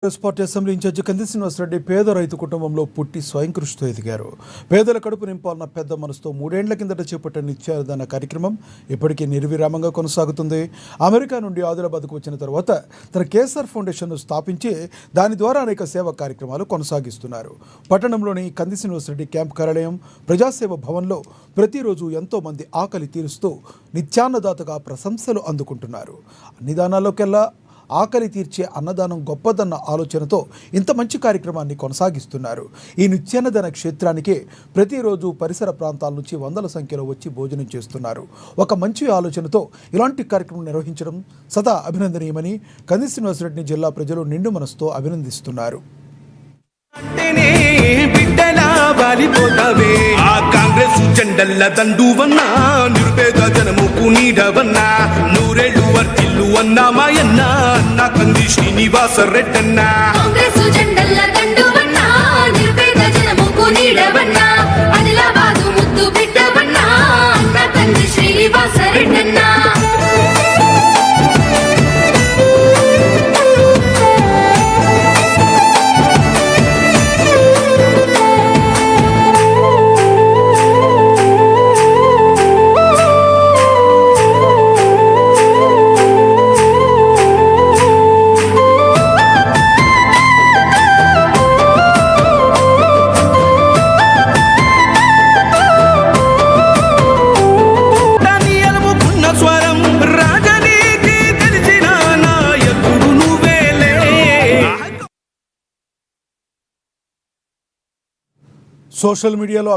Congress party assembly incharge కంది శ్రీనివాసరెడ్డి పేద రైతు కుటుంబంలో పుట్టి స్వయం కృషితో ఎదిగారు. పేదల కడుపు నింపాలన్న పెద్ద మనసుతో 3 ఏళ్ల కిందట చేపట్టిన నిత్యాన్నదాన కార్యక్రమం ఇప్పటికీ నిర్విరామంగా కొనసాగుతుంది. అమెరికా నుండి ఆదిలాబాద్కు వచ్చిన తర్వాత తన కేసర్ ఫౌండేషన్ను స్థాపించి దాని ద్వారా అనేక సేవా కార్యక్రమాలు కొనసాగిస్తున్నారు. పట్టణంలోని కంది శ్రీనివాసరెడ్డి క్యాంప్ కార్యాలయం ప్రజాసేవ భవన్లో ప్రతిరోజు ఎంతో మంది ఆకలి తీరుస్తూ నిత్యాన్నదాతగా ప్రశంసలు అందుకుంటున్నారు. అన్ని దానాల్లోకెల్లా ఆకలి తీర్చే అన్నదానం గొప్పదన్న ఆలోచనతో ఇంత మంచి కార్యక్రమాన్ని కొనసాగిస్తున్నారు. ఈ నిత్యాన్నదాన క్షేత్రానికి ప్రతిరోజు పరిసర ప్రాంతాల నుంచి వందల సంఖ్యలో వచ్చి భోజనం చేస్తున్నారు. ఒక మంచి ఆలోచనతో ఇలాంటి కార్యక్రమం నిర్వహించడం సదా అభినందనీయమని కంది శ్రీనివాసరెడ్డిని జిల్లా ప్రజలు నిండు మనసుతో అభినందిస్తున్నారు. జెండల్ల దండువన్నా నిరుపేద జనముకు నీడవన్నా నూరేళ్లు వర్తిల్లు అన్నా మాయన్నా అన్న కంది శ్రీనివాస రెడ్డన్నా. కాంగ్రెస్ జెండల్ల దండువన్నా నిరుపేద జనముకు నీడవన్నా ఆదిలాబాదు ముద్దు బిడ్డవన్నా అన్న కంది శ్రీనివాస రెడ్డన్నా. సోషల్ మీడియాలో